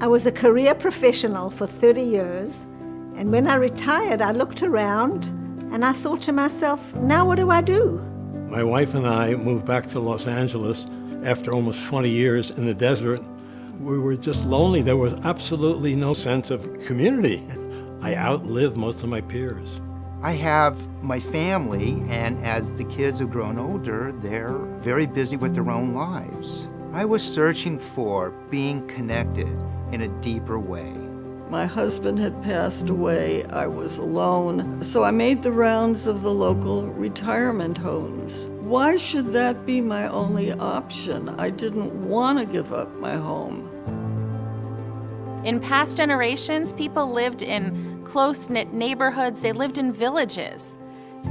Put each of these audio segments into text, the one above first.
I was a career professional for 30 years, and when I retired, I looked around and I thought to myself, now what do I do? My wife and I moved back to Los Angeles after almost 20 years in the desert. We were just lonely. There was absolutely no sense of community. I outlived most of my peers. I have my family, and as the kids have grown older, they're very busy with their own lives. I was searching for being connected in a deeper way. My husband had passed away. I was alone, so I made the rounds of the local retirement homes. Why should that be my only option? I didn't want to give up my home. In past generations, people lived in close-knit neighborhoods. They lived in villages.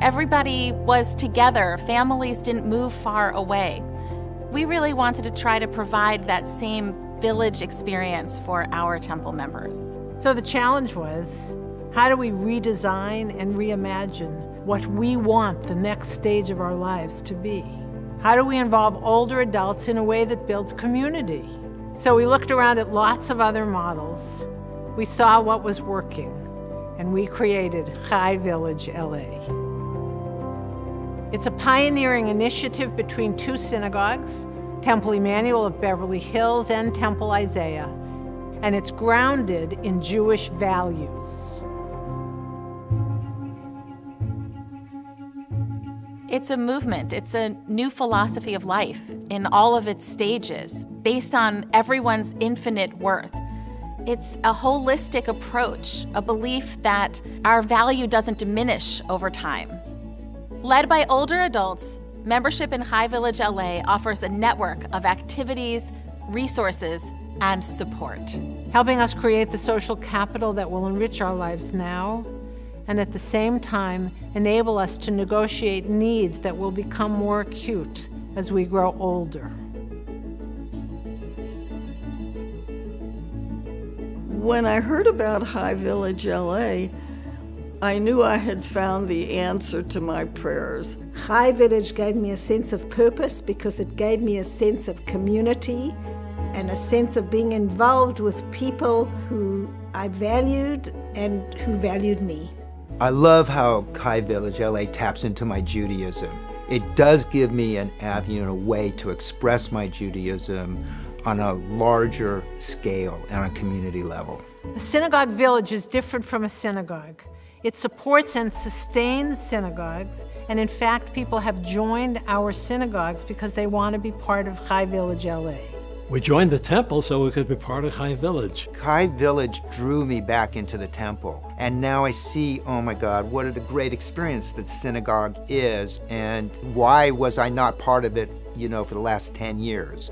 Everybody was together. Families didn't move far away. We really wanted to try to provide that same village experience for our temple members. So the challenge was, how do we redesign and reimagine what we want the next stage of our lives to be? How do we involve older adults in a way that builds community? So we looked around at lots of other models. We saw what was working, and we created ChaiVillageLA. It's a pioneering initiative between two synagogues, Temple Emanuel of Beverly Hills and Temple Isaiah, and it's grounded in Jewish values. It's a movement. It's a new philosophy of life in all of its stages, based on everyone's infinite worth. It's a holistic approach, a belief that our value doesn't diminish over time. Led by older adults, membership in ChaiVillageLA offers a network of activities, resources, and support. Helping us create the social capital that will enrich our lives now, and at the same time enable us to negotiate needs that will become more acute as we grow older. When I heard about ChaiVillageLA, I knew I had found the answer to my prayers. Chai Village gave me a sense of purpose because it gave me a sense of community and a sense of being involved with people who I valued and who valued me. I love how ChaiVillageLA taps into my Judaism. It does give me an avenue and a way to express my Judaism on a larger scale and on a community level. A synagogue village is different from a synagogue. It supports and sustains synagogues, and in fact, people have joined our synagogues because they want to be part of ChaiVillageLA. We joined the temple so we could be part of Chai Village. Chai Village drew me back into the temple, and now I see, oh my God, what a great experience that synagogue is, and why was I not part of it, for the last 10 years?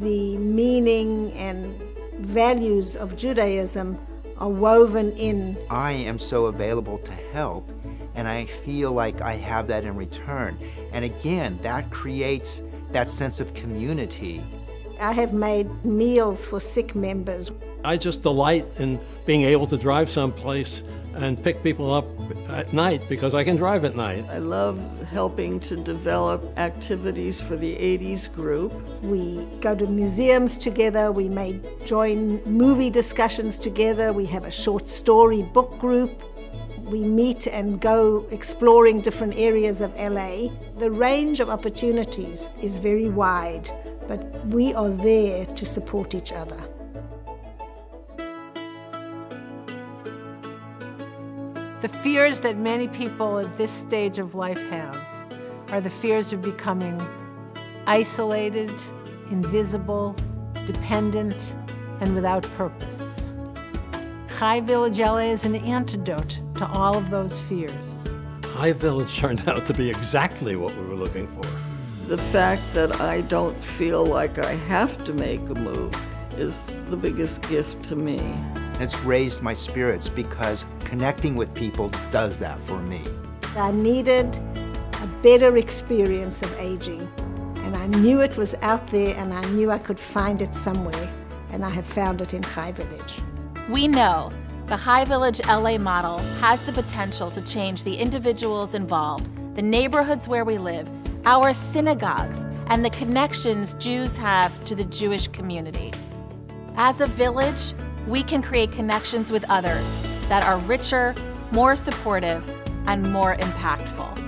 The meaning and values of Judaism are woven in. I am so available to help, and I feel like I have that in return. And again, that creates that sense of community. I have made meals for sick members. I just delight in being able to drive someplace and pick people up at night because I can drive at night. I love helping to develop activities for the 80s group. We go to museums together, we may join movie discussions together, we have a short story book group. We meet and go exploring different areas of LA. The range of opportunities is very wide, but we are there to support each other. The fears that many people at this stage of life have are the fears of becoming isolated, invisible, dependent, and without purpose. ChaiVillageLA is an antidote to all of those fears. Chai Village turned out to be exactly what we were looking for. The fact that I don't feel like I have to make a move is the biggest gift to me. It's raised my spirits because connecting with people does that for me. I needed a better experience of aging, and I knew it was out there, and I knew I could find it somewhere, and I have found it in Chai Village. We know the ChaiVillageLA model has the potential to change the individuals involved, the neighborhoods where we live, our synagogues, and the connections Jews have to the Jewish community. As a village, we can create connections with others that are richer, more supportive, and more impactful.